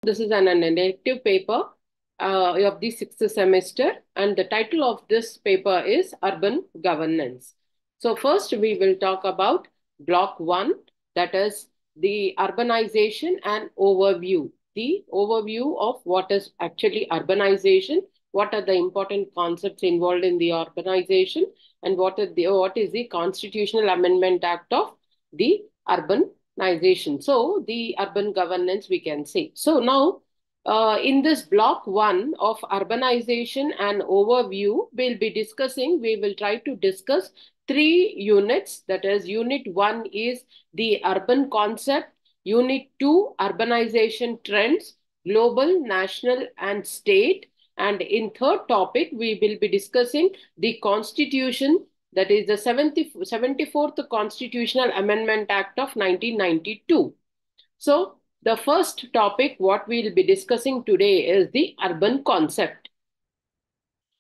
This is an elective paper of the sixth semester, and the title of this paper is Urban Governance. So first we will talk about block 1, that is the urbanization and overview. The overview of what is actually urbanization, what are the important concepts involved in the urbanization, and what is the Constitutional Amendment Act of the urbanization. So the urban governance, we can say. So now in this block 1 of urbanization and overview, we will try to discuss 3 units. That is, unit 1 is the urban concept, unit 2, urbanization trends, global, national, and state. And in third topic, we will be discussing the constitution, that is the 74th Constitutional Amendment Act of 1992. So the first topic, what we'll be discussing today is the urban concept.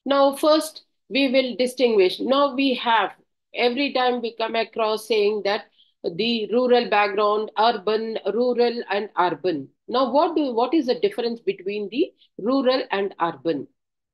Now, first, we will distinguish. Now, we have, every time we come across saying that the rural background, urban, rural, and urban. Now, what is the difference between the rural and urban?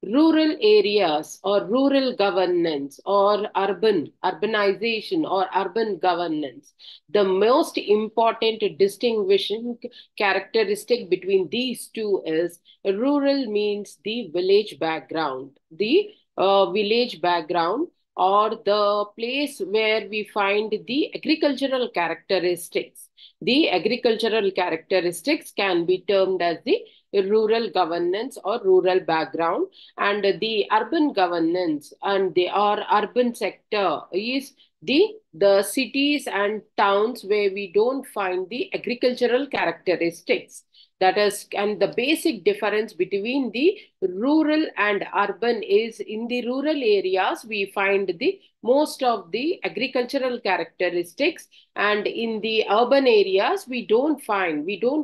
Rural areas or rural governance or urbanization or urban governance. The most important distinguishing characteristic between these two is rural means the village background. The village background or the place where we find the agricultural characteristics. The agricultural characteristics can be termed as the rural governance or rural background, and the urban governance and the or urban sector is the cities and towns where we don't find the agricultural characteristics. That is, and the basic difference between the rural and urban is in the rural areas we find the most of the agricultural characteristics, and in the urban areas we don't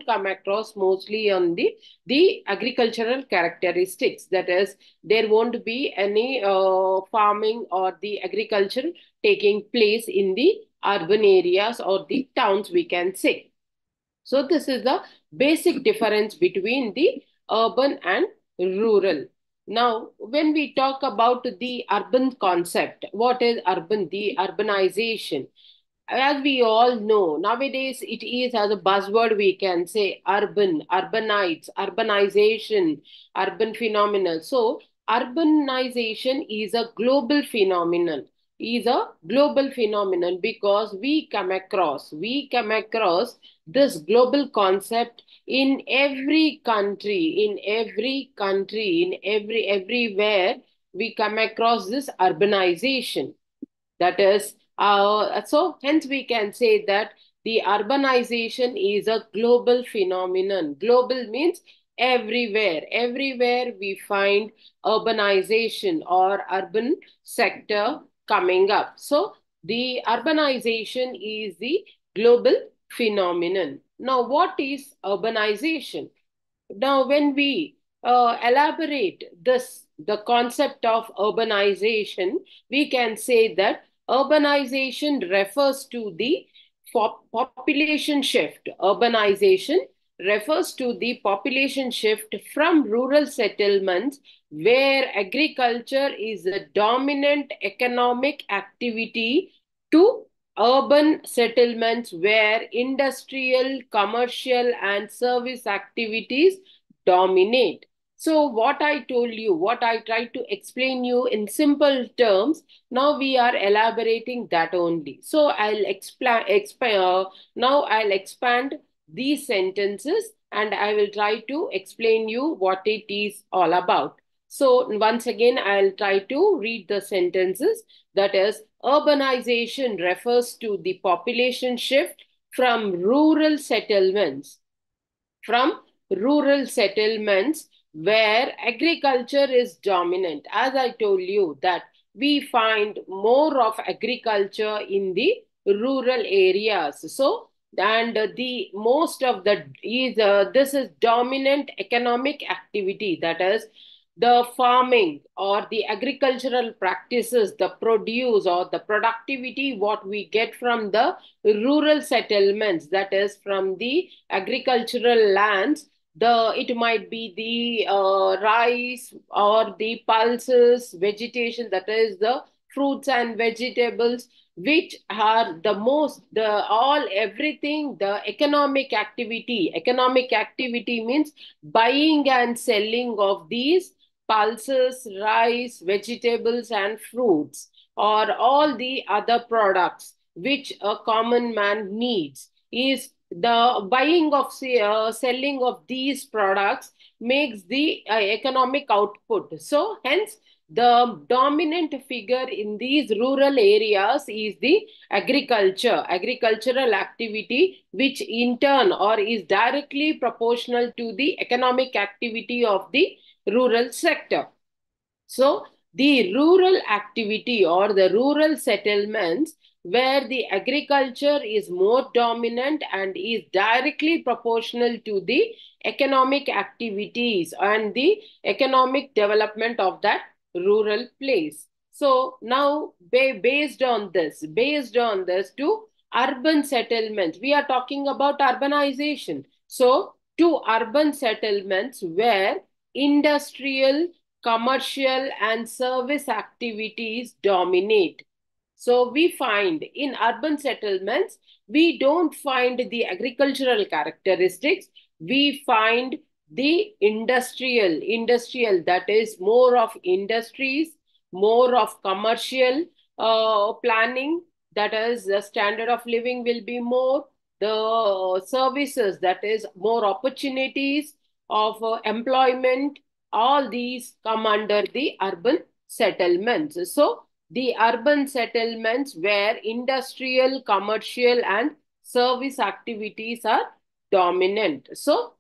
come across mostly on the agricultural characteristics. That is, there won't be any farming or the agriculture taking place in the urban areas or the towns, we can say. So this is the basic difference between the urban and rural. Now, when we talk about the urban concept, what is urban? The urbanization. As we all know, nowadays it is as a buzzword, we can say urban, urbanites, urbanization, urban phenomenon. So, urbanization is a global phenomenon because we come across this global concept in every country, everywhere we come across this urbanization. That is, so hence we can say that the urbanization is a global phenomenon. Global means everywhere. Everywhere we find urbanization or urban sector coming up. So the urbanization is the global phenomenon. Now, what is urbanization? Now, when we elaborate the concept of urbanization, we can say that urbanization refers to the population shift. Urbanization refers to the population shift from rural settlements where agriculture is a dominant economic activity to urban settlements where industrial, commercial, and service activities dominate. So what I told you, what I tried to explain you in simple terms, now we are elaborating that only. So now I'll expand these sentences and I will try to explain you what it is all about. So once again, I'll try to read the sentences. That is, urbanization refers to the population shift from from rural settlements where agriculture is dominant. As I told you that we find more of agriculture in the rural areas. So, and the most of the is this is dominant economic activity. That is, the farming or the agricultural practices, the produce or the productivity, what we get from the rural settlements, that is from the agricultural lands, it might be the rice or the pulses, vegetation, that is the fruits and vegetables, which are the most, the all everything, the economic activity. Economic activity means buying and selling of these pulses, rice, vegetables, and fruits, or all the other products which a common man needs. Is the buying of selling of these products makes the economic output. So hence the dominant figure in these rural areas is the agricultural activity, which in turn or is directly proportional to the economic activity of the rural sector. So the rural activity or the rural settlements where the agriculture is more dominant and is directly proportional to the economic activities and the economic development of that rural place. So now based on this to urban settlements, we are talking about urbanization. So to urban settlements where industrial, commercial, and service activities dominate. So we find in urban settlements, we don't find the agricultural characteristics. We find the industrial, that is more of industries, more of commercial planning, that is the standard of living will be more, the services, that is more opportunities of employment, all these come under the urban settlements. So the urban settlements where industrial, commercial, and service activities are dominant. So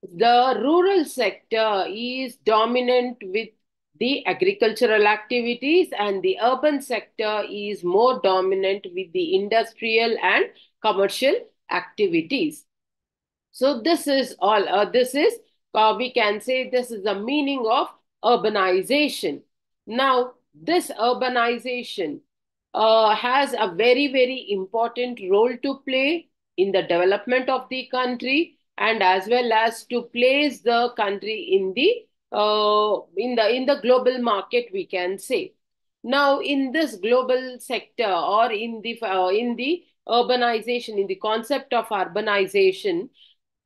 the rural sector is dominant with the agricultural activities, and the urban sector is more dominant with the industrial and commercial activities. So this is all. We can say this is the meaning of urbanization. Now, this urbanization has a very important role to play in the development of the country, and as well as to place the country in the global market, we can say. Now, in this global sector or in the urbanization, in the concept of urbanization,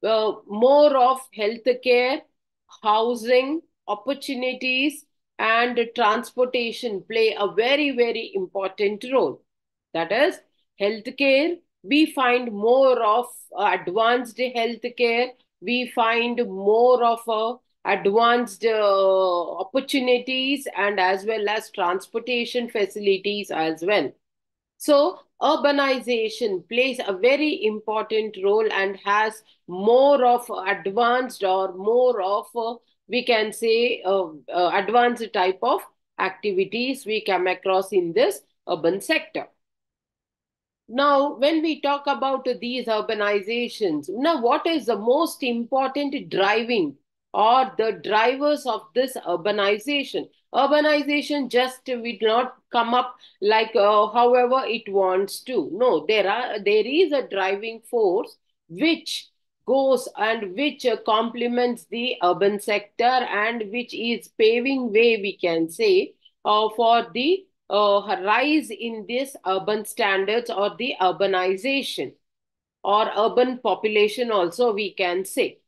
more of healthcare, housing, opportunities, and transportation play a very important role. That is, healthcare, we find more of advanced healthcare, we find more of advanced opportunities, and as well as transportation facilities as well. So, urbanization plays a very important role and has more of advanced or more of, we can say, advanced type of activities we come across in this urban sector. Now, when we talk about these urbanizations, now what is the most important driving or the drivers of this urbanization? Urbanization just will not come up like however it wants to. No, there is a driving force which goes and which complements the urban sector and which is paving way, we can say, for the rise in this urban standards or the urbanization or urban population also, we can say.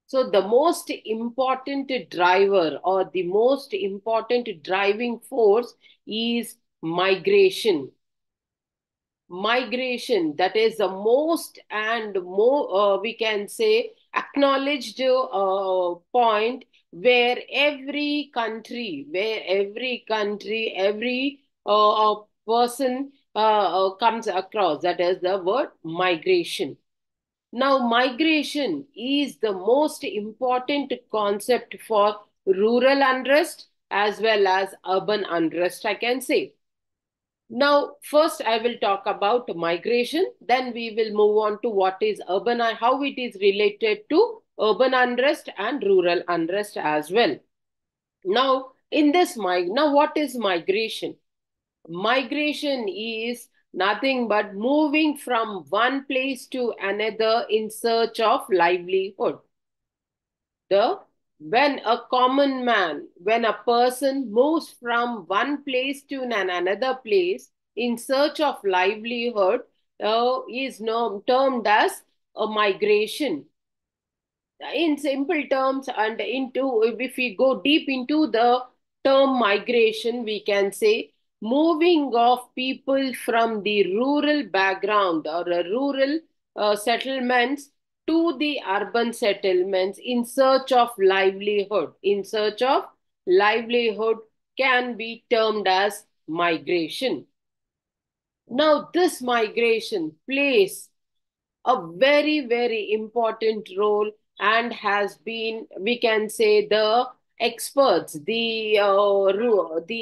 So the most important driver or the most important driving force is migration. Migration, that is the most and more, we can say, acknowledged point where every person comes across, that is the word migration. Now, migration is the most important concept for rural unrest as well as urban unrest, I can say. Now, first I will talk about migration, then we will move on to what is urban and how it is related to urban unrest and rural unrest as well. Now, now what is migration? Migration is nothing but moving from one place to another in search of livelihood. the when a common man, when a person moves from one place to another place in search of livelihood, is termed as a migration. In simple terms, and into if we go deep into the term migration, we can say moving of people from the rural background or rural settlements to the urban settlements in search of livelihood. In search of livelihood can be termed as migration. Now, this migration plays a very, very important role and has been, we can say, the experts, the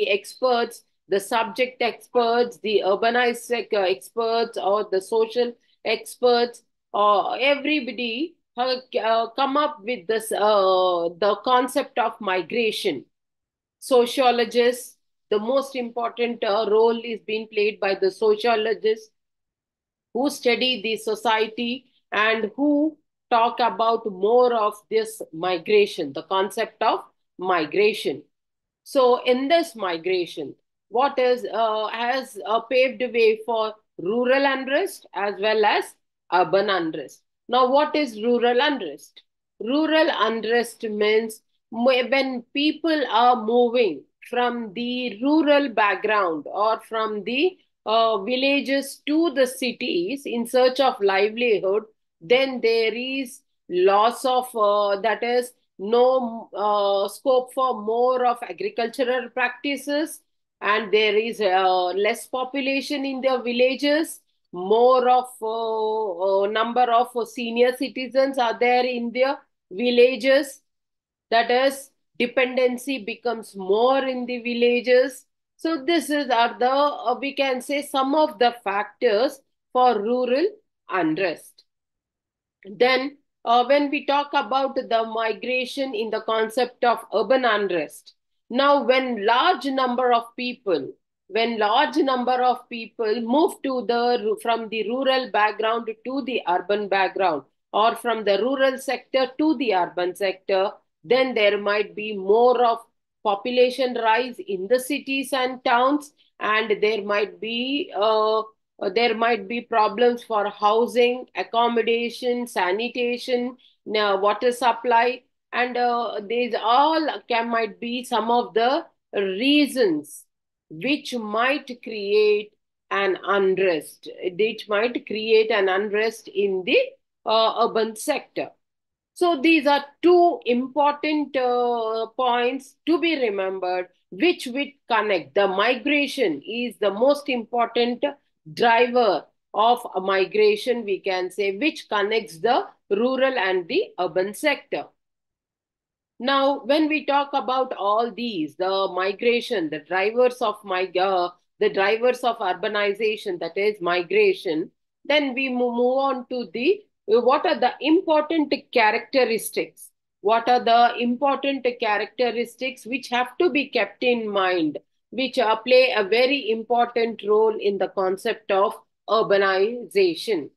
experts, the subject experts, the urbanized experts, or the social experts, or everybody come up with this the concept of migration. Sociologists, the most important role is being played by the sociologists who study the society and who talk about more of this migration, the concept of migration. So, in this migration, what is has paved way for rural unrest as well as urban unrest. Now, what is rural unrest? Rural unrest means when people are moving from the rural background or from the villages to the cities in search of livelihood, then there is loss of that is no scope for more of agricultural practices, and there is less population in the villages, more of number of senior citizens are there in the villages, that is dependency becomes more in the villages. So this is are the we can say some of the factors for rural unrest. Then, when we talk about the migration in the concept of urban unrest, now when large number of people move to the from the rural background to the urban background, or from the rural sector to the urban sector, then there might be more of population rise in the cities and towns, and there might be problems for housing, accommodation, sanitation, water supply, and these all might be some of the reasons which might create an unrest. Which might create an unrest in the urban sector. So these are two important points to be remembered, which will connect. The migration is the most important driver of a migration, we can say, which connects the rural and the urban sector. Now, when we talk about all these, the migration, the drivers of urbanization, that is migration, then we move on to the what are the important characteristics? What are the important characteristics which have to be kept in mind, which play a very important role in the concept of urbanization?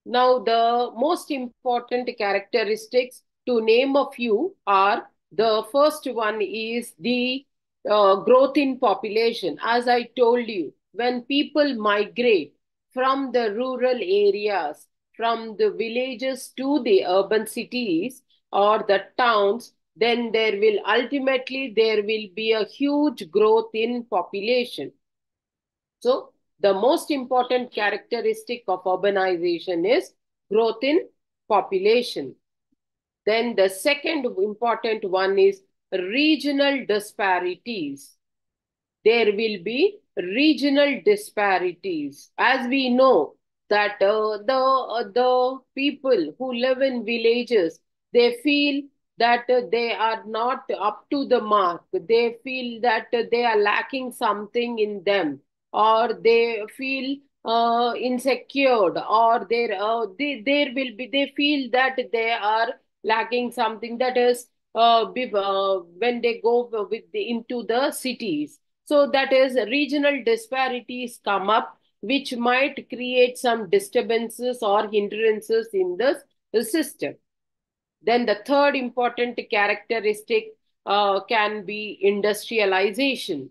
Now, the most important characteristics, to name a few, are the first one is the growth in population. As I told you, when people migrate from the rural areas, from the villages to the urban cities or the towns, then there will be a huge growth in population. So, the most important characteristic of urbanization is growth in population. Then the second important one is regional disparities. There will be regional disparities. As we know that the people who live in villages, they feel that they are not up to the mark. They feel that they are lacking something in them, or they feel insecure, or they feel that they are lacking something, that is when they go into the cities. So that is regional disparities come up, which might create some disturbances or hindrances in the system. Then the third important characteristic can be industrialization.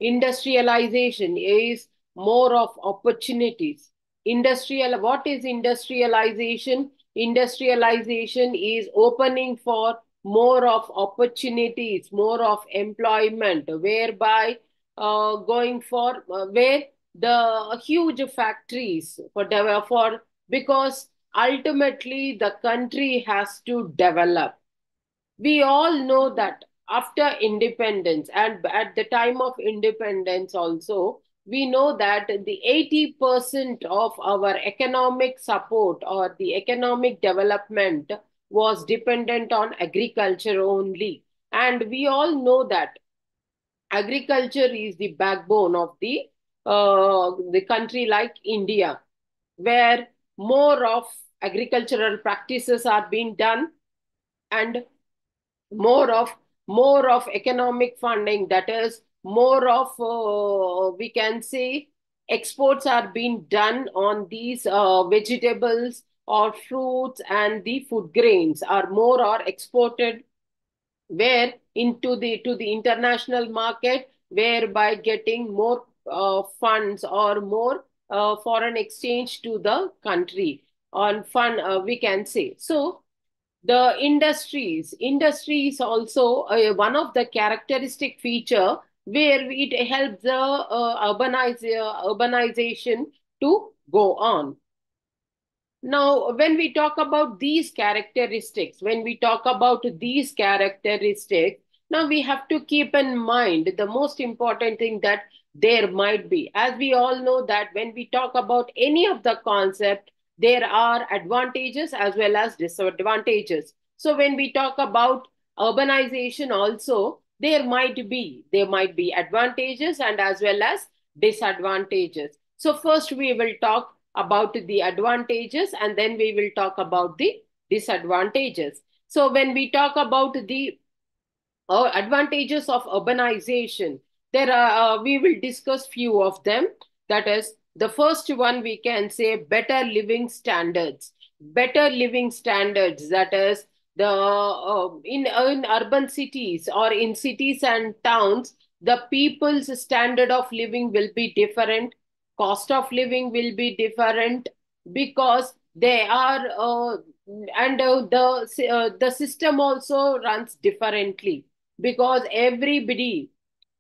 Industrialization is more of opportunities. What is industrialization? Industrialization is opening for more of opportunities, more of employment, whereby going for where the huge factories for because ultimately the country has to develop. We all know that after independence and at the time of independence also, we know that the 80% of our economic support or the economic development was dependent on agriculture only. And we all know that agriculture is the backbone of the country like India, where more of agricultural practices are being done, and more of more of economic funding, that is more of we can say exports are being done on these vegetables or fruits, and the food grains are more are exported where into the to the international market, whereby getting more funds or more foreign exchange to the country on fund, we can say. So the industries also one of the characteristic feature where it helps the urbanization to go on. Now, when we talk about these characteristics, now we have to keep in mind the most important thing that there might be. As we all know that when we talk about any of the concept, there are advantages as well as disadvantages. So when we talk about urbanization also, there might be advantages and as well as disadvantages. So first we will talk about the advantages and then we will talk about the disadvantages. So when we talk about the advantages of urbanization, there are we will discuss few of them. That is, the first one we can say better living standards. Better living standards, that is the in urban cities or in cities and towns, the people's standard of living will be different, cost of living will be different, because they are and the system also runs differently, because everybody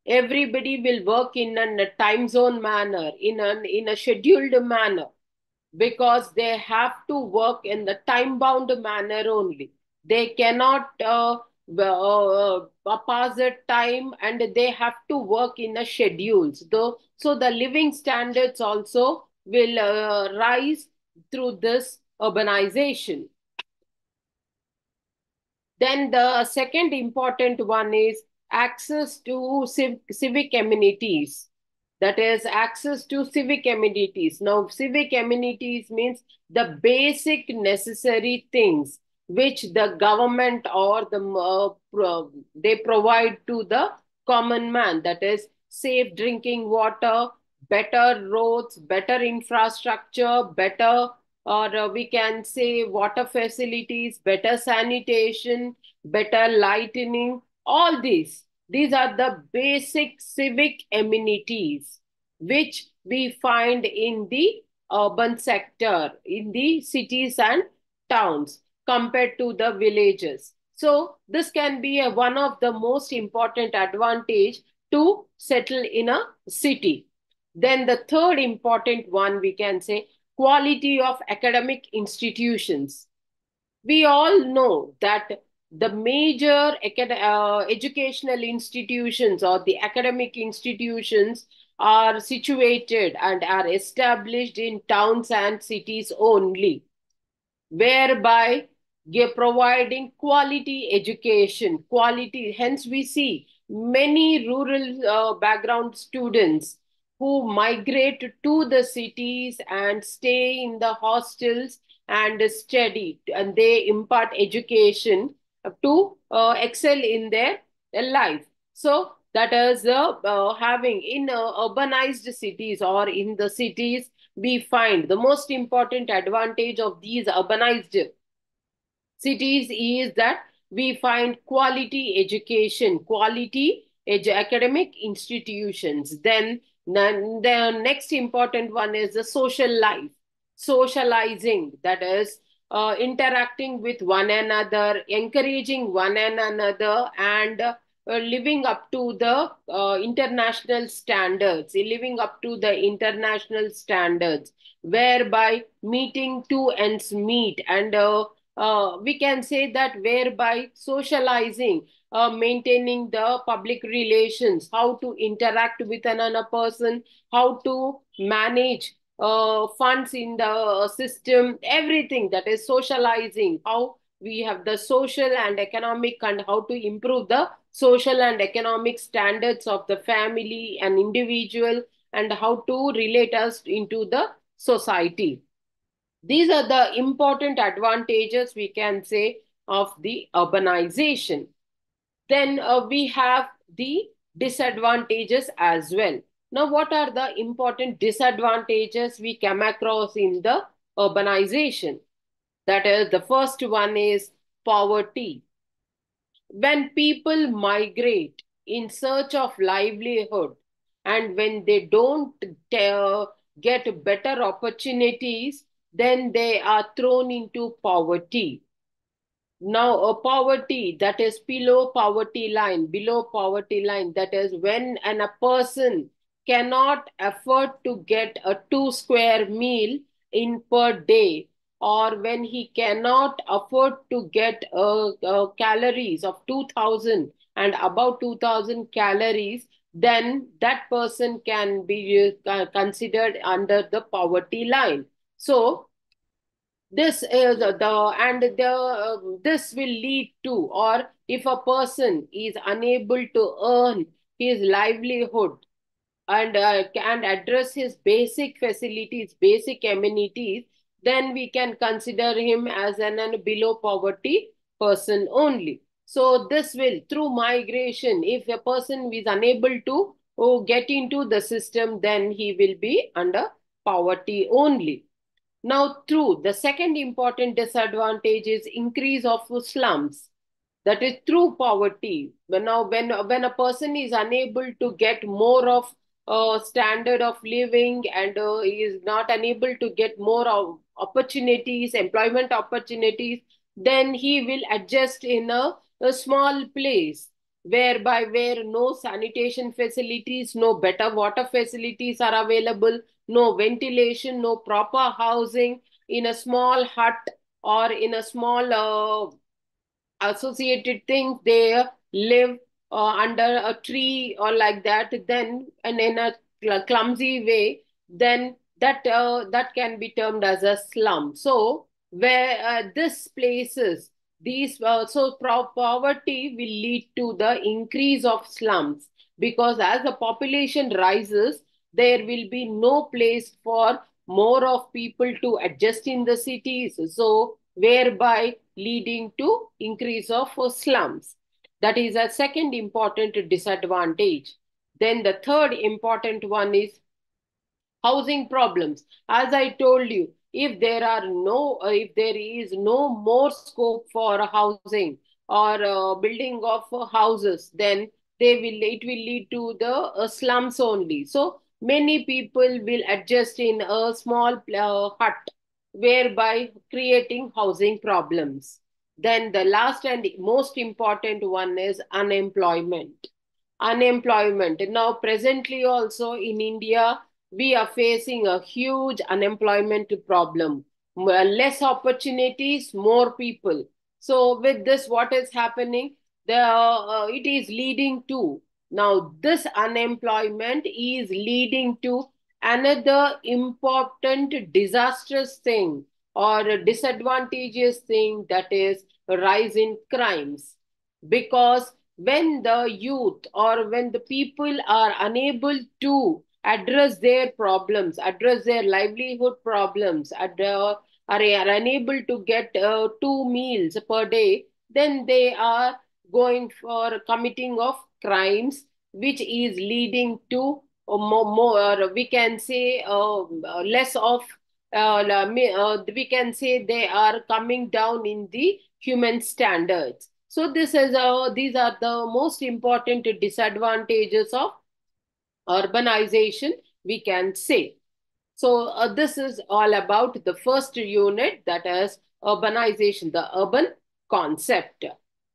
will work in a time zone manner, in a scheduled manner, because they have to work in the time bound manner only. They cannot pass the time, and they have to work in a schedules though. So the living standards also will rise through this urbanization. Then the second important one is access to civic amenities. That is access to civic amenities. Now, civic amenities means the basic necessary things which the government or they provide to the common man. That is safe drinking water, better roads, better infrastructure, better or we can say water facilities, better sanitation, better lighting, all these are the basic civic amenities which we find in the urban sector, in the cities and towns compared to the villages. So this can be one of the most important advantage to settle in a city. Then the third important one we can say quality of academic institutions. We all know that the major educational institutions or the academic institutions are situated and are established in towns and cities only, whereby providing quality education, quality. Hence, we see many rural background students who migrate to the cities and stay in the hostels and study, and they impart education to excel in their life. So that is having in urbanized cities or in the cities, we find the most important advantage of these urbanized cities is that we find quality education, quality academic institutions. Then the next important one is the social life, socializing, that is interacting with one another, encouraging one another, and living up to the international standards, living up to the international standards, whereby meeting two ends meet, and we can say that whereby socializing, maintaining the public relations, how to interact with another person, how to manage funds in the system, everything, that is socializing, how we have the social and economic, and how to improve the social and economic standards of the family and individual, and how to relate us into the society. These are the important advantages, we can say, of the urbanization. Then we have the disadvantages as well. Now, what are the important disadvantages we come across in the urbanization? That is, the first one is poverty. When people migrate in search of livelihood, and when they don't get better opportunities, then they are thrown into poverty. Now, poverty, that is below poverty line, that is when a person cannot afford to get a 2 square meal in per day, or when he cannot afford to get calories of 2000 and above 2000 calories, then that person can be considered under the poverty line. So, this is the and the this will lead to, or if a person is unable to earn his livelihood and can address his basic facilities, basic amenities, then we can consider him as an below poverty person only. So this will, through migration, if a person is unable to get into the system, then he will be under poverty only. Now, true, the second important disadvantage is increase of slums. That is through poverty. When a person is unable to get more of standard of living, and he is not unable to get more of opportunities, employment opportunities, then he will adjust in a small place, whereby where no sanitation facilities, no better water facilities are available, no ventilation, no proper housing, in a small hut or in a small associated things, they live under a tree or like that, then, and in a clumsy way, then that can be termed as a slum. So where this places, these poverty will lead to the increase of slums, because as the population rises, there will be no place for more of people to adjust in the cities, so whereby leading to increase of slums. That is a second important disadvantage. Then the third important one is housing problems. As I told you, if there is no more scope for housing or building of houses, then it will lead to the slums only. So many people will adjust in a small hut, whereby creating housing problems. Then the last and most important one is unemployment. Unemployment. Now, presently also in India, we are facing a huge unemployment problem. Less opportunities, more people. So, with this, what is happening? It is leading to, now this unemployment is leading to another important disastrous thing or a disadvantageous thing, that is a rise in crimes. Because when the youth or when the people are unable to address their problems, address their livelihood problems, are unable to get 2 meals per day, then they are going for committing of crimes, which is leading to more, we can say, less of we can say they are coming down in the human standards. So these are the most important disadvantages of urbanization, we can say. So this is all about the first unit, that is urbanization, the urban concept.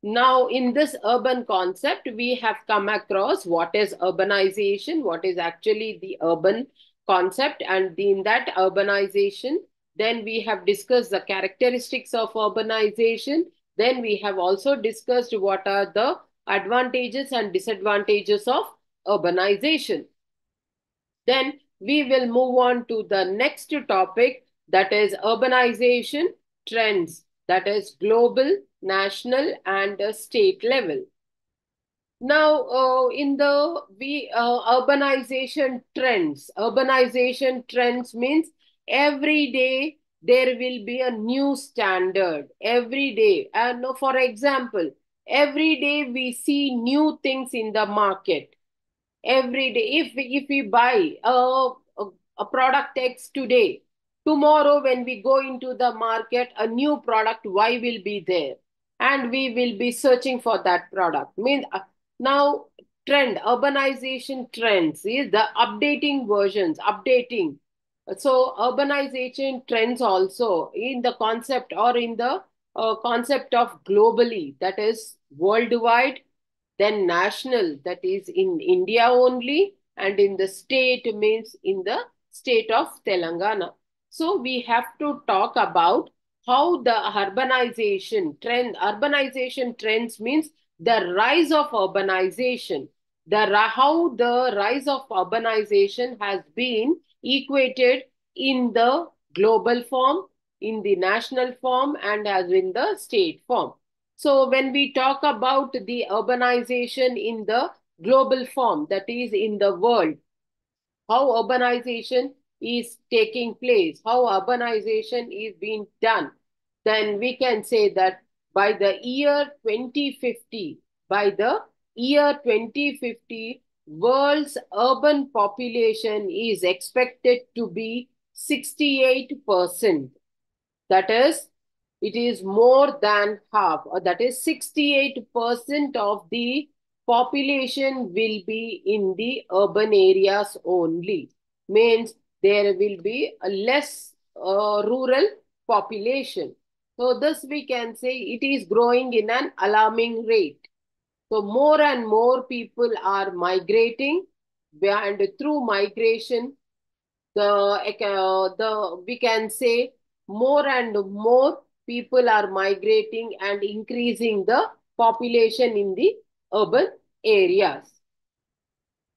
Now, in this urban concept, we have come across what is urbanization, what is actually the urban concept, and in that urbanization, then we have discussed the characteristics of urbanization. Then we have also discussed what are the advantages and disadvantages of urbanization. Then we will move on to the next topic, that is urbanization trends, that is global, national, and state level. Now, in the urbanization trends means every day there will be a new standard. Every day, and for example, every day we see new things in the market every day. If we buy a product X today, tomorrow when we go into the market, a new product Y will be there, and we will be searching for that product. Means now trend urbanization trends is the updating versions, updating. So urbanization trends also in the concept, or in the concept of globally, that is worldwide, then national, that is in India only, and in the state means in the state of Telangana. So we have to talk about how the urbanization trends means the rise of urbanization, how the rise of urbanization has been equated in the global form, in the national form, and as in the state form. So when we talk about the urbanization in the global form, that is in the world, how urbanization is taking place, how urbanization is being done, then we can say that by the year 2050, by the year 2050, world's urban population is expected to be 68%. That is, it is more than half, or that is 68% of the population will be in the urban areas only. Means there will be a less rural population. So this we can say it is growing in an alarming rate. So more and more people are migrating, and through migration, the we can say more and more people are migrating and increasing the population in the urban areas.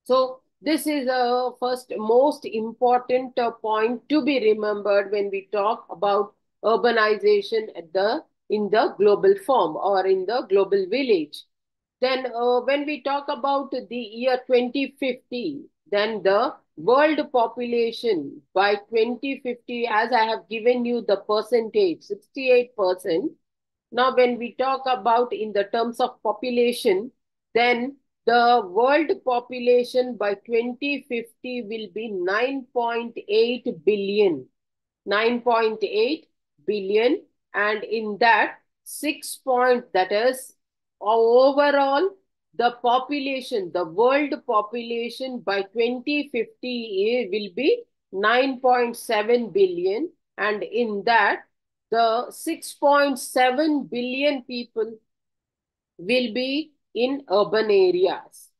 So this is a first most important point to be remembered when we talk about urbanization at the in the global form, or in the global village. Then when we talk about the year 2050, then the world population by 2050, as I have given you the percentage, 68%. Now, when we talk about in the terms of population, then the world population by 2050 will be 9.8 billion. 9.8 billion, and in that 6 point, that is overall the population, the world population by 2050 will be 9.7 billion, and in that the 6.7 billion people will be in urban areas.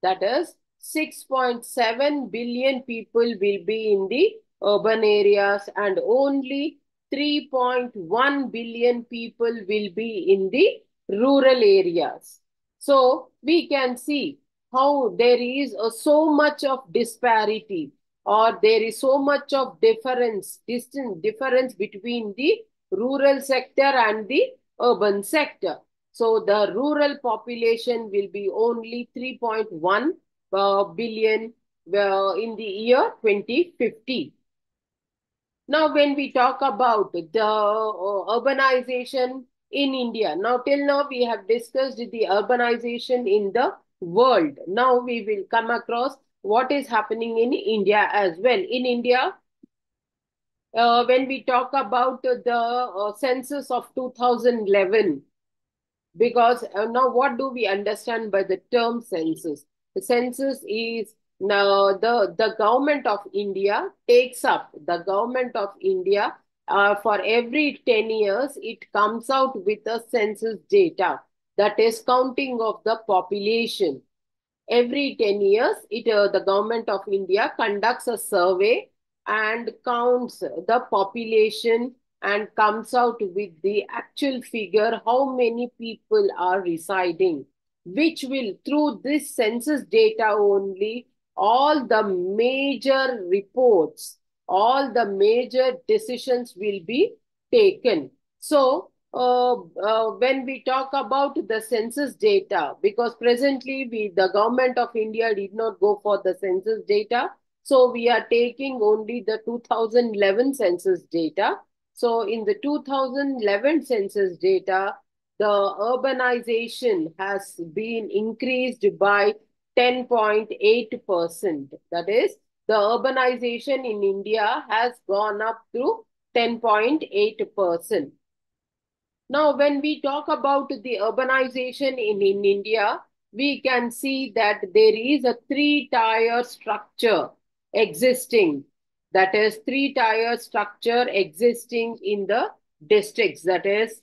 That is 6.7 billion people will be in the urban areas, and only 3.1 billion people will be in the rural areas. So we can see how there is so much of disparity, or there is so much of distant difference between the rural sector and the urban sector. So the rural population will be only 3.1 billion in the year 2050. Now, when we talk about the urbanization in India, now till now we have discussed the urbanization in the world. Now we will come across what is happening in India as well. In India, When we talk about the census of 2011, because now what do we understand by the term census? The census is now the government of India takes up the government of India for every 10 years it comes out with a census data, that is counting of the population. Every 10 years, the government of India conducts a survey and counts the population and comes out with the actual figure how many people are residing, which will, through this census data only, all the major reports, all the major decisions will be taken. So, when we talk about the census data, because presently the government of India did not go for the census data, so we are taking only the 2011 census data. So in the 2011 census data, the urbanization has been increased by 10.8%. That is, the urbanization in India has gone up to 10.8%. Now, when we talk about the urbanization in India, we can see that there is a three-tier structure existing. That is, three-tier structure existing in the districts. That is,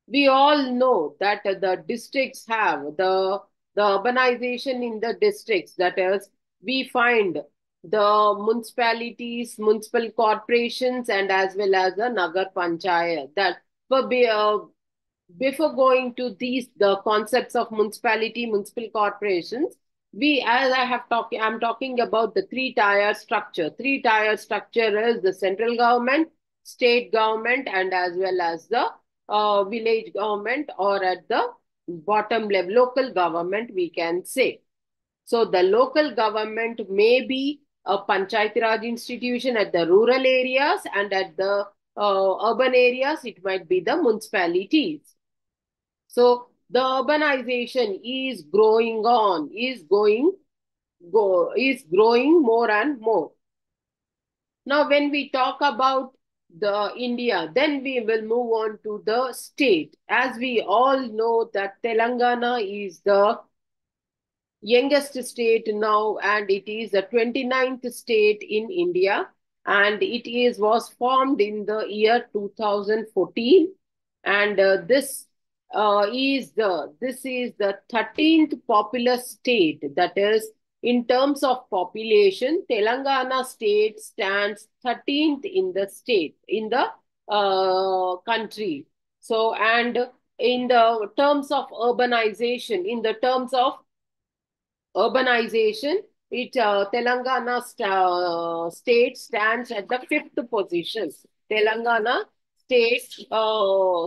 we all know that the districts have the urbanization in the districts. That is, we find the municipalities, municipal corporations, and as well as the Nagar Panchayat. That before going to these the concepts of municipality, municipal corporations, we as I have talked, I'm talking about the three-tier structure. Three-tier structure is the central government, state government, and as well as the village government, or at the bottom level, local government, we can say. So the local government may be a Panchayati Raj institution at the rural areas, and at the urban areas, it might be the municipalities. So the urbanization is growing on, is growing more and more. Now, when we talk about the India, then we will move on to the state. As we all know that Telangana is the youngest state now, and it is the 29th state in India, and it is was formed in the year 2014, and this is the 13th populous state. That is, in terms of population, Telangana state stands 13th in the state, in the country. So, and in the terms of urbanization, in the terms of urbanization, Telangana state stands at the fifth position. Telangana state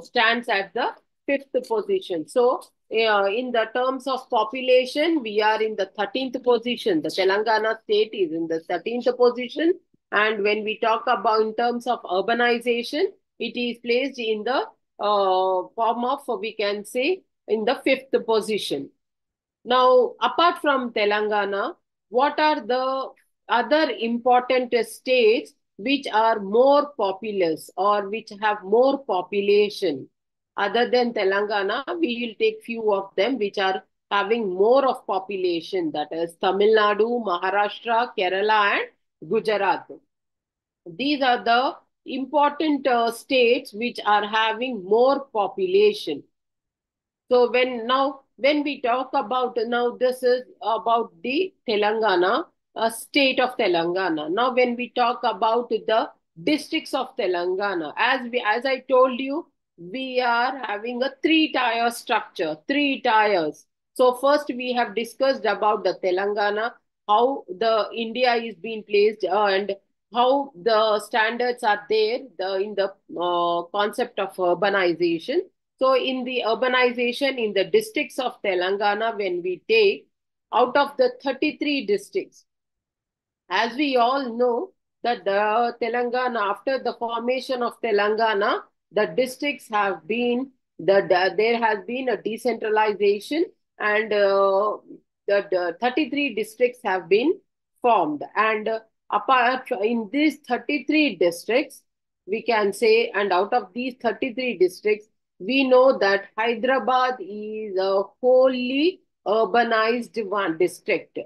stands at the fifth position. So, in the terms of population, we are in the 13th position. The Telangana state is in the 13th position. And when we talk about in terms of urbanization, it is placed in the form of, we can say, in the fifth position. Now, apart from Telangana, what are the other important states which are more populous or which have more population? Other than Telangana, we will take few of them which are having more of population, that is Tamil Nadu, Maharashtra, Kerala, and Gujarat. These are the important states which are having more population. So when we talk about, now this is about the Telangana, state of Telangana. Now when we talk about the districts of Telangana, as I told you, we are having a three-tier structure, three tiers. So first we have discussed about the Telangana, how the India is being placed, and how the standards are there in the concept of urbanization. So in the urbanization in the districts of Telangana, when we take out of the 33 districts, as we all know that the Telangana, after the formation of Telangana, the districts have been, there has been a decentralization, and the 33 districts have been formed. And Apart in these 33 districts, we can say, and out of these 33 districts, we know that Hyderabad is a wholly urbanized one district.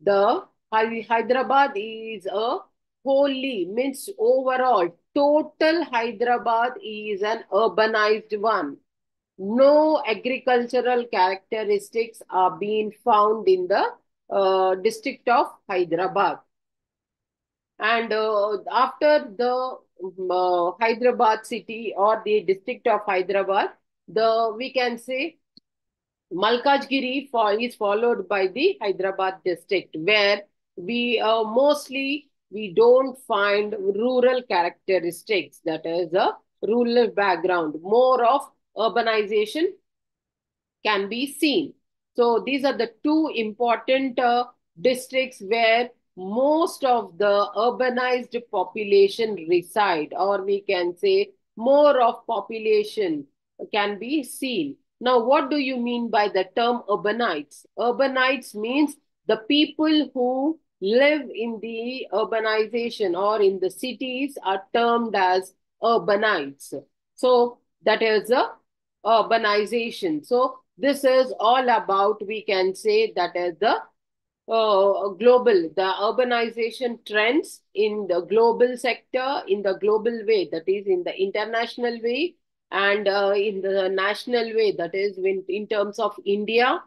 The Hyderabad is a wholly, means overall, total Hyderabad is an urbanized one. No agricultural characteristics are being found in the district of Hyderabad. And after the Hyderabad city or the district of Hyderabad, the we can say Malkajgiri is followed by the Hyderabad district, where we mostly we don't find rural characteristics. That is a rural background. More of urbanization can be seen. So these are the two important districts where most of the urbanized population reside, or we can say more of population can be seen. Now, what do you mean by the term urbanites? Urbanites means the people who live in the urbanization or in the cities are termed as urbanites. So that is a urbanization. So this is all about, we can say, that is the the urbanization trends in the global sector, in the global way, that is in the international way, and in the national way, that is in terms of India,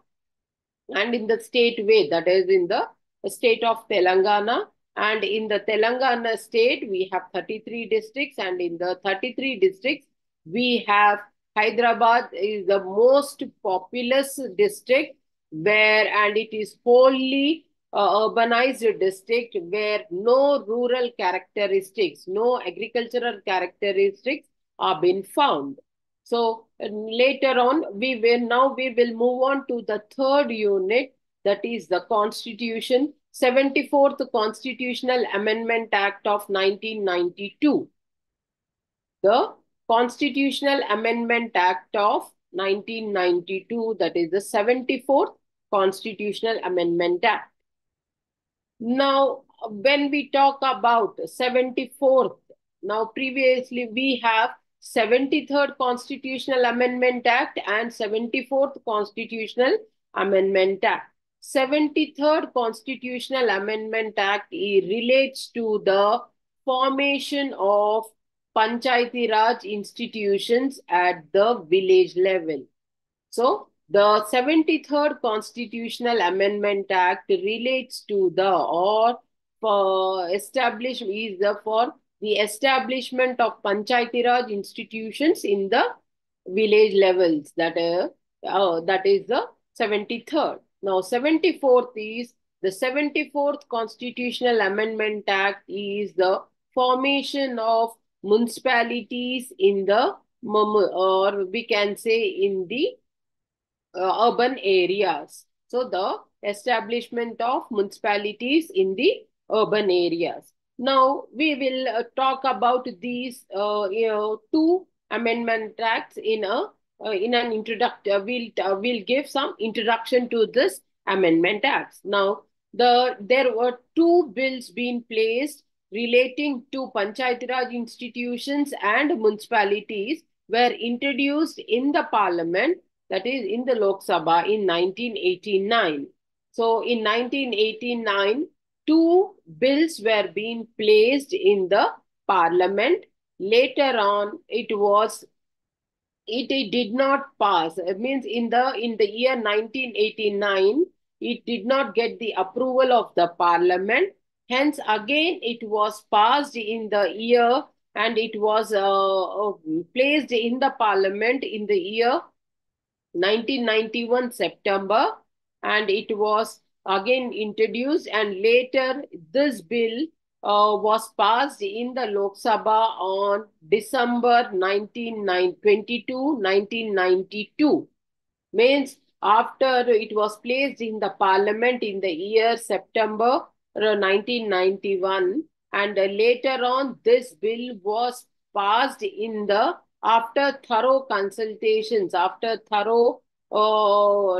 and in the state way, that is in the state of Telangana. And in the Telangana state, we have 33 districts, and in the 33 districts, we have Hyderabad is the most populous district where, and it is wholly urbanized district where no rural characteristics, no agricultural characteristics are being found. So later on, we will move on to the third unit, that is the Constitution, 74th Constitutional Amendment Act of 1992. The Constitutional Amendment Act of 1992, that is the 74th Constitutional Amendment Act. Now, when we talk about 74th, now previously we have 73rd Constitutional Amendment Act and 74th Constitutional Amendment Act. 73rd Constitutional Amendment Act relates to the formation of Panchayati Raj institutions at the village level. So, the 73rd Constitutional Amendment Act relates to the or for establish is the for the establishment of Panchayati Raj institutions in the village levels. That is the 73rd. Now, 74th is the 74th Constitutional Amendment Act is the formation of municipalities in the or we can say in the urban areas. So the establishment of municipalities in the urban areas. Now we will talk about these two amendment acts in an introduction. We'll give some introduction to this amendment acts. Now there were two bills being placed relating to Panchayati Raj institutions and municipalities were introduced in the parliament, that is in the Lok Sabha in 1989. So in 1989, two bills were being placed in the parliament. Later on, it did not pass. It means in the year 1989, it did not get the approval of the parliament. Hence, again, it was passed in the year, and it was placed in the parliament in the year 1991 September, and it was again introduced, and later this bill was passed in the Lok Sabha on December 1992. Means after it was placed in the parliament in the year September 1991, and later on this bill was passed in the after thorough consultations, after thorough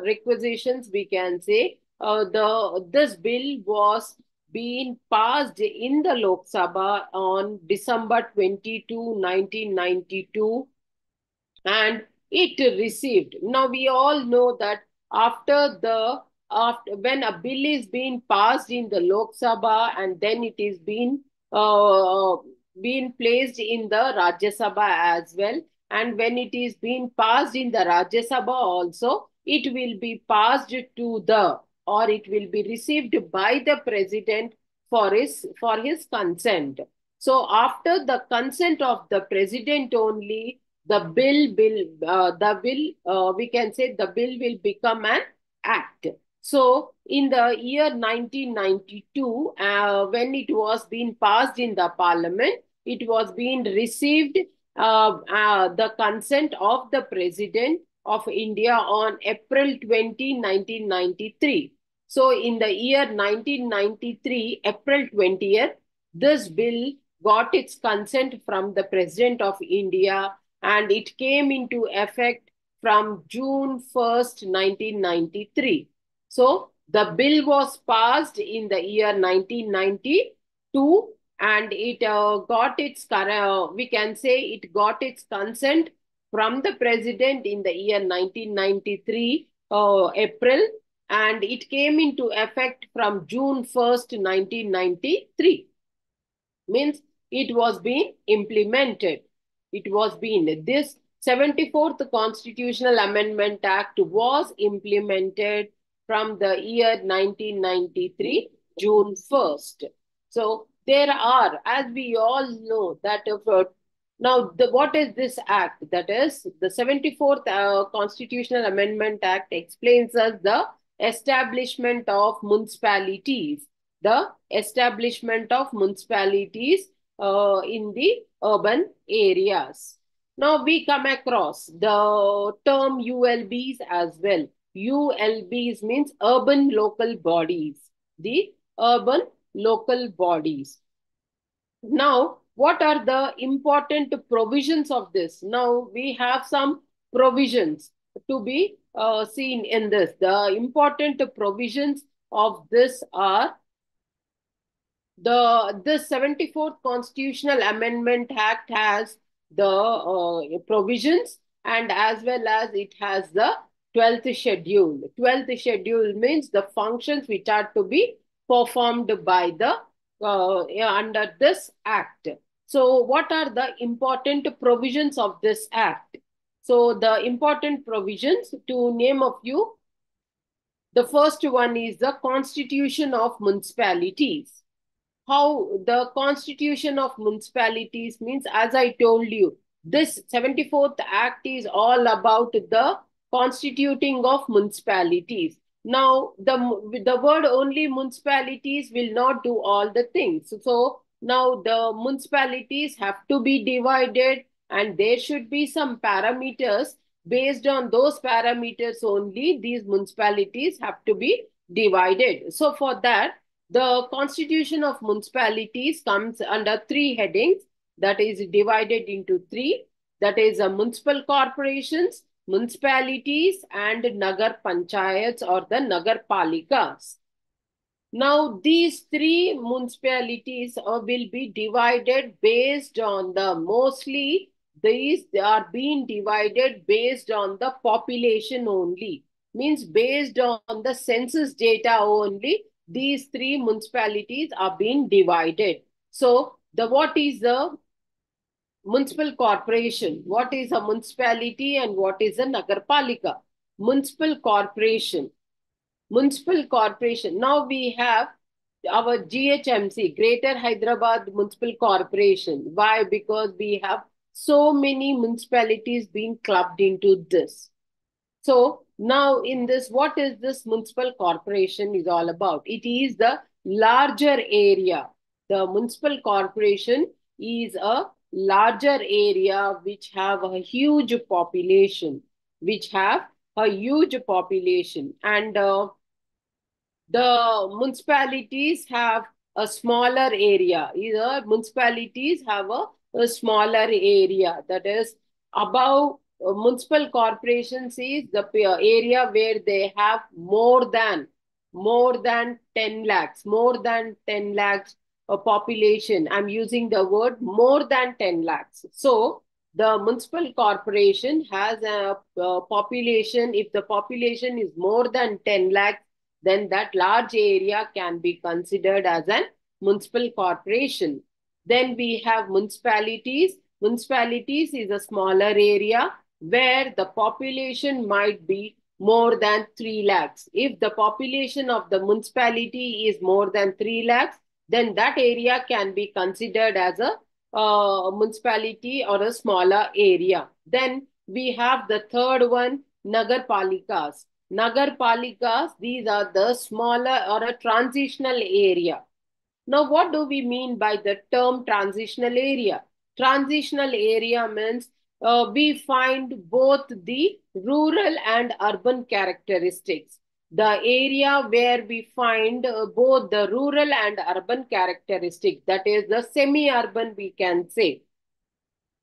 requisitions, we can say, this bill was been passed in the Lok Sabha on December 22, 1992, and it received. Now we all know that after when a bill is being passed in the Lok Sabha and then it is uh, being placed in the Rajya Sabha as well, and when it is being passed in the Rajya Sabha also, it will be passed to the, or it will be received by the president for his consent. So after the consent of the president only, we can say the bill will become an act. So in the year 1992, when it was being passed in the parliament, it was being received the consent of the president of India on April 20, 1993. So in the year 1993, April 20th, this bill got its consent from the president of India, and it came into effect from June 1st, 1993. So the bill was passed in the year 1992, and it we can say it got its consent from the president in the year 1993 April, and it came into effect from June 1st, 1993. Means it was being implemented. It was being, this 74th Constitutional Amendment Act was implemented from the year 1993, June 1st. So there are, as we all know, that now what is this act? That is the 74th Constitutional Amendment Act explains us the establishment of municipalities, the establishment of municipalities in the urban areas. Now we come across the term ULBs as well. ULBs means urban local bodies. The urban local bodies. Now, what are the important provisions of this? Now, we have some provisions to be seen in this. The important provisions of this are the 74th Constitutional Amendment Act has the provisions, and as well as it has the 12th schedule. 12th schedule means the functions which are to be performed by the under this act. So what are the important provisions of this act? So the important provisions, to name a few, the first one is the Constitution of Municipalities. How the Constitution of Municipalities means, as I told you, this 74th Act is all about the constituting of municipalities. Now, the word only municipalities will not do all the things. So now the municipalities have to be divided, and there should be some parameters. Based on those parameters only, these municipalities have to be divided. So for that, the Constitution of Municipalities comes under three headings, that is divided into three. That is municipal corporations, municipalities, and Nagar Panchayats or the Nagar Palikas. Now, these three municipalities will be divided based on the, mostly these are being divided based on the population only. Means based on the census data only, these three municipalities are being divided. So, what is the municipal corporation? What is a municipality and what is a Nagarpalika? Municipal corporation. Municipal corporation. Now we have our GHMC, Greater Hyderabad Municipal Corporation. Why? Because we have so many municipalities being clubbed into this. So now in this, what is this municipal corporation is all about? It is the larger area. The municipal corporation is a larger area which have a huge population, and the municipalities have a smaller area. Either municipalities have a smaller area, that is above municipal corporations is the area where they have more than more than 10 lakhs, more than 10 lakhs population. I'm using the word more than 10 lakhs. So the municipal corporation has a population. If the population is more than 10 lakhs, then that large area can be considered as an municipal corporation. Then we have municipalities. Municipalities is a smaller area where the population might be more than 3 lakhs. If the population of the municipality is more than 3 lakhs, then that area can be considered as a municipality or a smaller area. Then we have the third one, Nagar Palikas. Nagar Palikas, these are the smaller or a transitional area. Now, what do we mean by the term transitional area? Transitional area means we find both the rural and urban characteristics. The area where we find both the rural and urban characteristics, that is the semi-urban, we can say,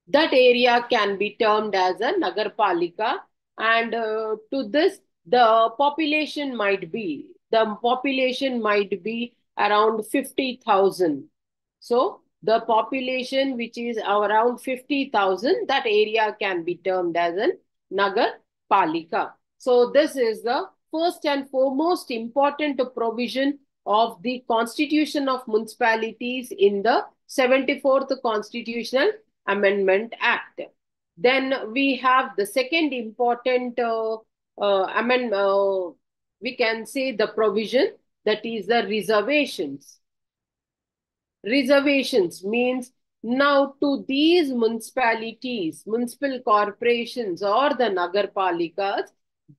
that area can be termed as a nagarpalika, and to this the population might be around 50,000. So the population which is around 50,000, that area can be termed as a nagarpalika. So this is the first and foremost important provision of the Constitution of Municipalities in the 74th Constitutional Amendment Act. Then we have the second important amendment, we can say the provision, that is the reservations. Reservations means now to these municipalities, municipal corporations or the nagarpalikas,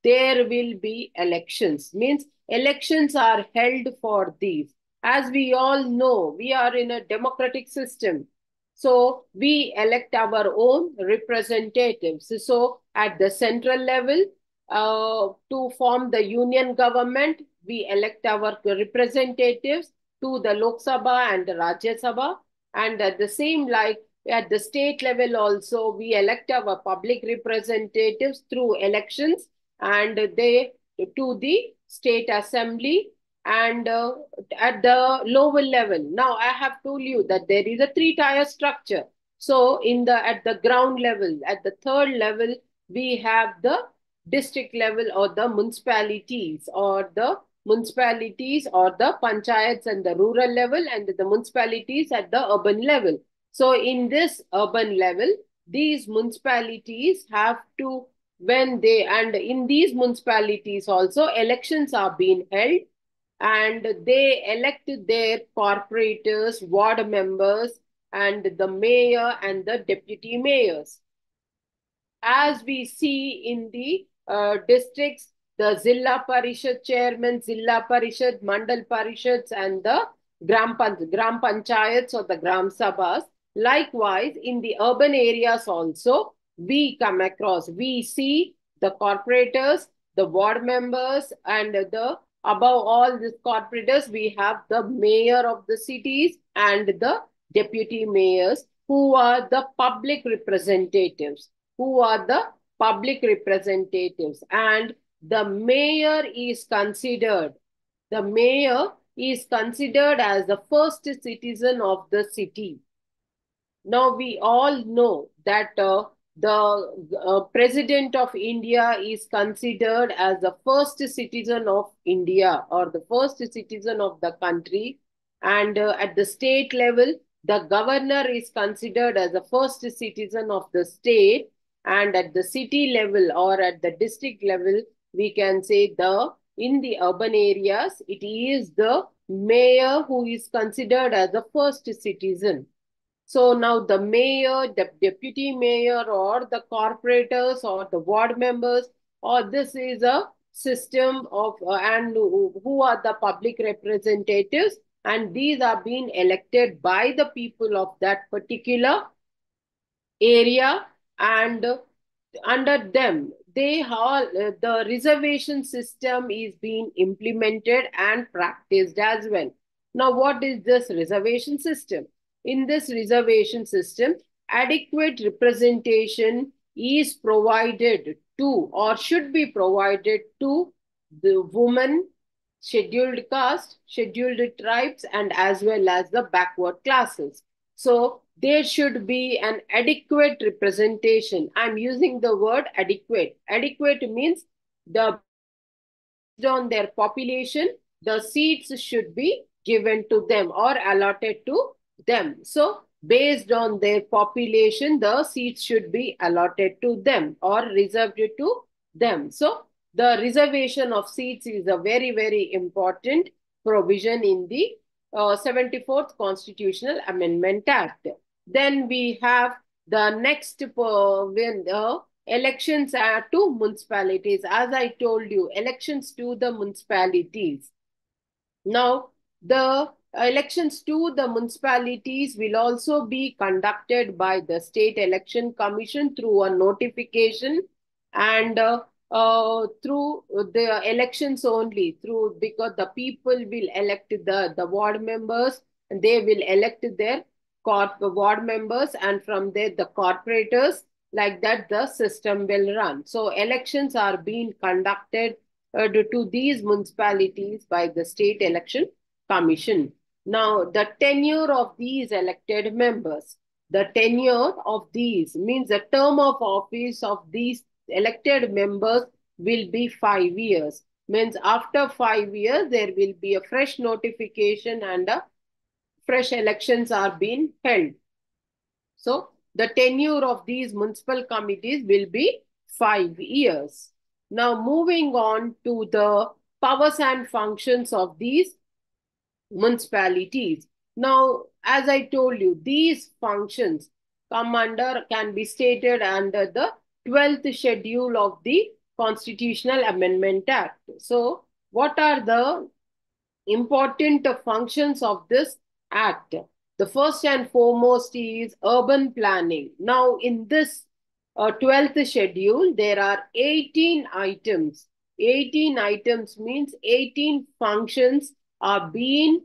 there will be elections. Means elections are held for these. As we all know, we are in a democratic system. So we elect our own representatives. So at the central level, to form the union government, we elect our representatives to the Lok Sabha and the Rajya Sabha. And at the same, like at the state level also, we elect our public representatives through elections, and they to the state assembly. And at the lower level, now I have told you that there is a three-tier structure. So in the at the ground level, at the third level, we have the district level or the municipalities or the panchayats and the rural level, and the municipalities at the urban level. So in this urban level, these municipalities have to, when they, and in these municipalities also elections are being held, and they elect their corporators, ward members, and the mayor and the deputy mayors. As we see in the districts, the Zilla Parishad chairman, Zilla Parishad, Mandal Parishads, and the Gram Panchayats or the Gram Sabhas. Likewise, in the urban areas also, we see the corporators, the ward members, and the above all these corporators, we have the mayor of the cities and the deputy mayors, who are the public representatives, and the mayor is considered as the first citizen of the city. Now we all know that the President of India is considered as the first citizen of India or the first citizen of the country. And at the state level, the governor is considered as the first citizen of the state. And at the city level or at the district level, we can say in the urban areas, it is the mayor who is considered as the first citizen. So now the mayor, the deputy mayor, or the corporators, or the ward members, or this is a system of, and who are the public representatives, and these are being elected by the people of that particular area, and under them they all the reservation system is being implemented and practiced as well. Now what is this reservation system? In this reservation system, adequate representation is provided to or should be provided to the women, scheduled caste, scheduled tribes, and as well as the backward classes. So there should be an adequate representation. I'm using the word adequate. Adequate means the based on their population, the seats should be given to them or allotted to them. So based on their population, the seats should be allotted to them or reserved to them. So the reservation of seats is a very, very important provision in the 74th Constitutional Amendment Act. Then we have the next when elections are to municipalities. As I told you, elections to the municipalities. Now, the elections to the municipalities will also be conducted by the State Election Commission through a notification and through the elections only, through because the people will elect the ward members and they will elect their ward members, and from there the corporators, like that the system will run. So elections are being conducted to these municipalities by the State Election Commission. Now, the tenure of these elected members, the tenure of these means the term of office of these elected members will be 5 years. Means after 5 years, there will be a fresh notification and fresh elections are being held. So the tenure of these municipal committees will be 5 years. Now moving on to the powers and functions of these municipalities. Now, as I told you, these functions can be stated under the 12th schedule of the Constitutional Amendment Act. So what are the important functions of this act? The first and foremost is urban planning. Now, in this 12th schedule, there are 18 items. 18 items means 18 functions are being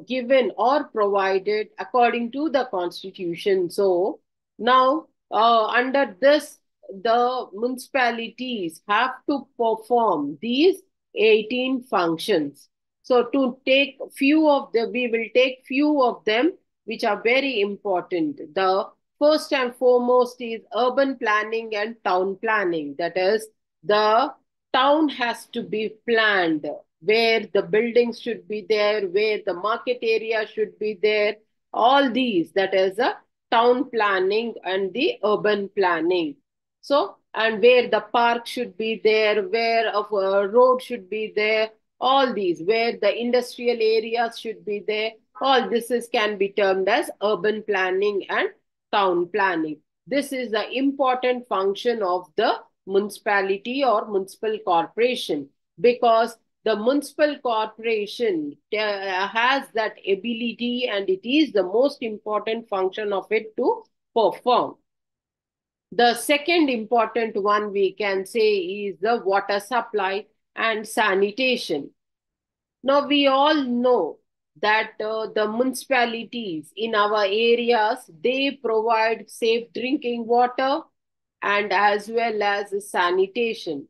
given or provided according to the Constitution. So, now under this, the municipalities have to perform these 18 functions. So to take few of them, we will take few of them which are very important. The first and foremost is urban planning and town planning. That is, the town has to be planned, where the buildings should be there, where the market area should be there. All these, that is the town planning and the urban planning. So, and where the park should be there, where a road should be there, all these, where the industrial areas should be there, all this can be termed as urban planning and town planning. This is the important function of the municipality or municipal corporation, because the municipal corporation has that ability and it is the most important function of it to perform. The second important one we can say is the water supply and sanitation. Now, we all know that the municipalities in our areas, they provide safe drinking water and as well as sanitation,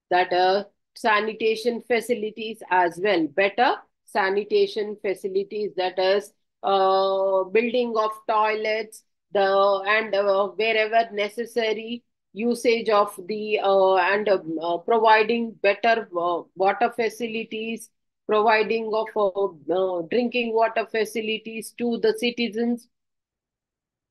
that sanitation facilities as well, better sanitation facilities, that is building of toilets, the and wherever necessary usage of the and providing better water facilities, providing of drinking water facilities to the citizens.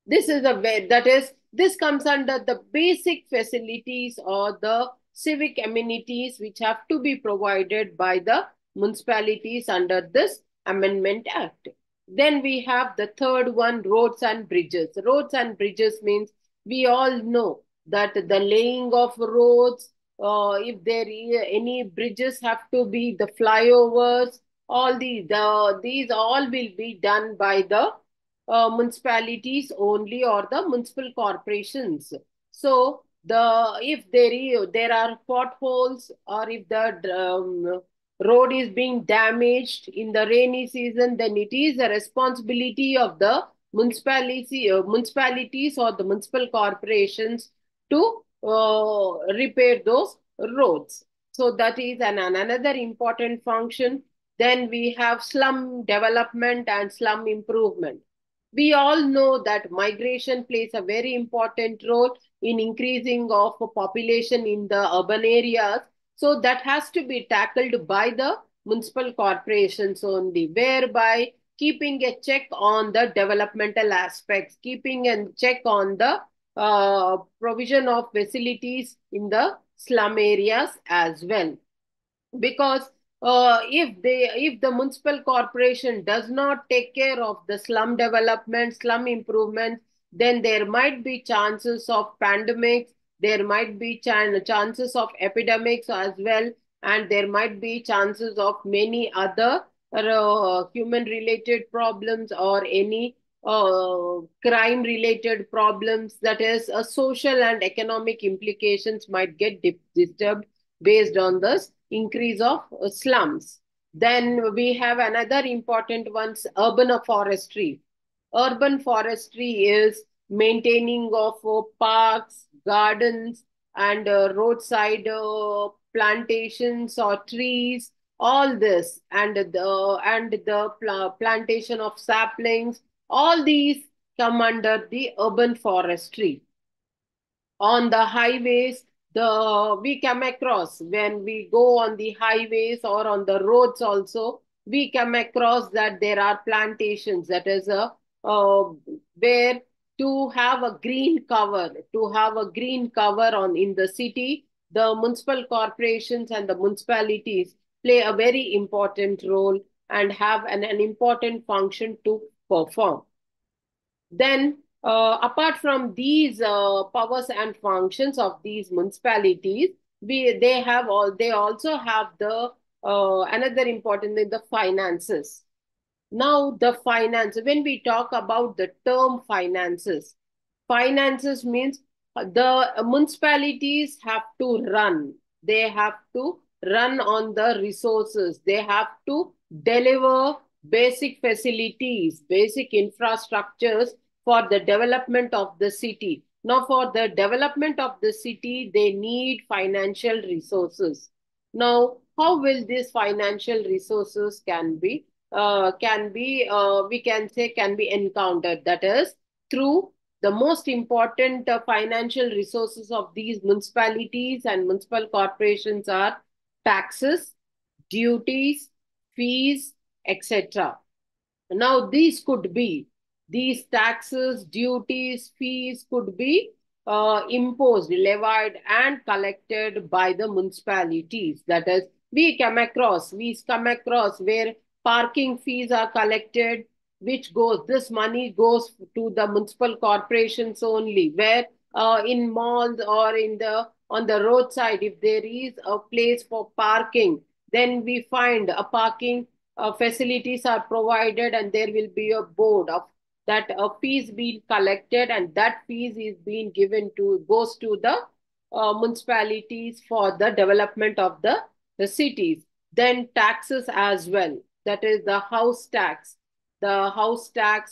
This is a way, that is, this comes under the basic facilities or the civic amenities which have to be provided by the municipalities under this Amendment Act. Then we have the third one, roads and bridges. Roads and bridges means we all know that the laying of roads, if there is any bridges have to be the flyovers, all these all will be done by the municipalities only or the municipal corporations. So if there are potholes or if the road is being damaged in the rainy season, then it is the responsibility of the municipalities or the municipal corporations to repair those roads. So that is another important function. Then we have slum development and slum improvement. We all know that migration plays a very important role in increasing of population in the urban areas. So that has to be tackled by the municipal corporations only, whereby keeping a check on the developmental aspects, keeping a check on the provision of facilities in the slum areas as well. Because if the municipal corporation does not take care of the slum development, slum improvements, then there might be chances of pandemics, there might be chances of epidemics as well, and there might be chances of many other human related problems or any crime related problems, that is social and economic implications might get disturbed based on this increase of slums. Then we have another important ones, urban forestry. Urban forestry is maintaining of parks, gardens, and roadside plantations or trees. All this and the plantation of saplings. All these come under the urban forestry. On the highways, the we come across, when we go on the highways or on the roads also, we come across that there are plantations, that is a where to have a green cover, on in the city, the municipal corporations and the municipalities play a very important role and have an important function to perform. Then, apart from these powers and functions of these municipalities, they also have the another important thing, the finances. Now, the finance, when we talk about the term finances, finances means the municipalities have to run. They have to run on the resources. They have to deliver basic facilities, basic infrastructures for the development of the city. Now, for the development of the city, they need financial resources. Now, how will these financial resources we can say can be encountered? That is through the most important financial resources of these municipalities and municipal corporations are taxes, duties, fees, etc. Now, these taxes, duties, fees could be imposed, levied, and collected by the municipalities. That is, we come across where parking fees are collected, this money goes to the municipal corporations only, where in malls or on the roadside, if there is a place for parking, then we find a parking facilities are provided, and there will be a board of that fees being collected, and that fees is being goes to the municipalities for the development of the cities. Then taxes as well, that is the house tax,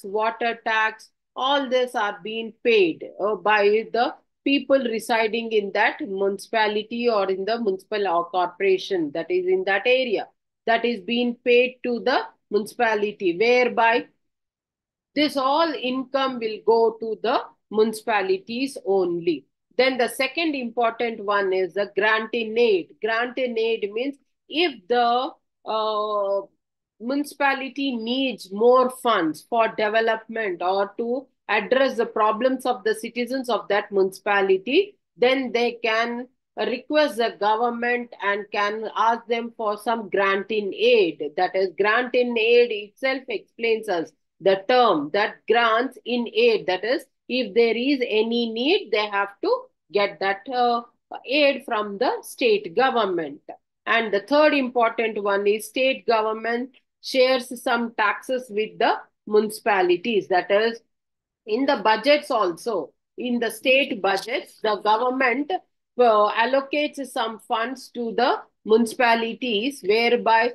water tax, all this are being paid by the people residing in that municipality or in the municipal or corporation that is in that area, that is being paid to the municipality, whereby this all income will go to the municipalities only. Then the second important one is the grant in aid. Grant in aid means if the uh, municipality needs more funds for development or to address the problems of the citizens of that municipality, then they can request the government and can ask them for some grant in aid. That is, grant in aid itself explains us the term that grants in aid. That is, if there is any need, they have to get that aid from the state government. And the third important one is state government shares some taxes with the municipalities. That is, in the budgets also, in the state budgets, the government allocates some funds to the municipalities, whereby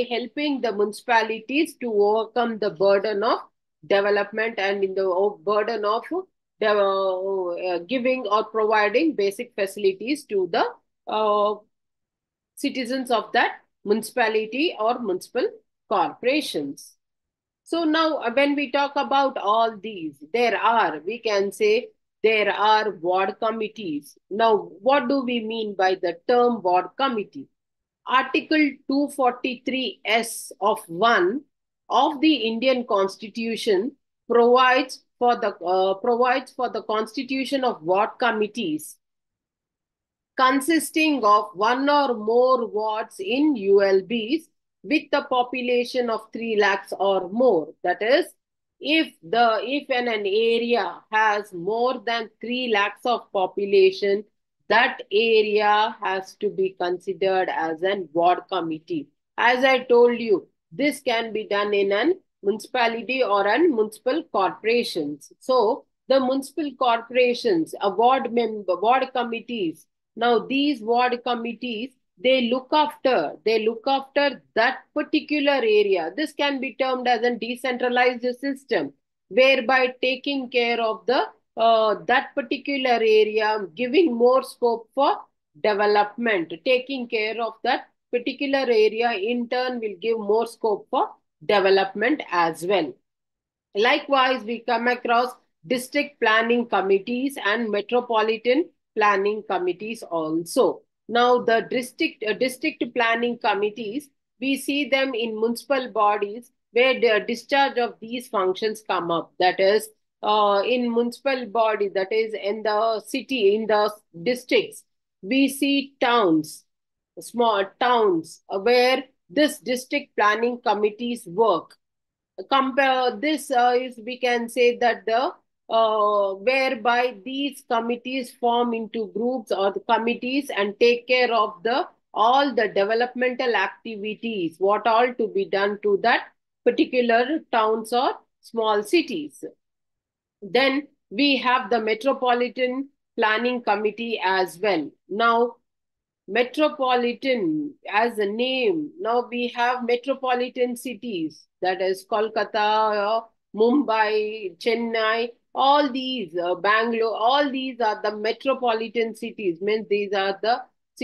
helping the municipalities to overcome the burden of development and in the burden of giving or providing basic facilities to the uh, citizens of that municipality or municipal corporations. So now, when we talk about all these, we can say, there are ward committees. Now, what do we mean by the term ward committee? Article 243S of 1 of the Indian Constitution provides for the constitution of ward committees consisting of one or more wards in ULBs with a population of 3 lakhs or more. That is, if an area has more than 3 lakhs of population, that area has to be considered as an ward committee. As I told you, this can be done in an municipality or an municipal corporations. So the municipal corporations, ward committees, now these ward committees, they look after that particular area. This can be termed as a decentralized system, whereby taking care of the that particular area, giving more scope for development. Taking care of that particular area in turn will give more scope for development as well. Likewise, we come across district planning committees and metropolitan planning committees also. Now, the district planning committees, we see them in municipal bodies where the discharge of these functions come up. That is, in municipal body, that is in the city, in the districts, we see towns, small towns, where this district planning committees work. Compare this is, we can say that the whereby these committees form into groups or the committees and take care of the all the developmental activities, what all to be done to that particular towns or small cities. Then we have the metropolitan planning committee as well. Now, metropolitan as a name. Now we have metropolitan cities, that is Kolkata, Mumbai, Chennai, all these, Bangalore, all these are the metropolitan cities, means these are the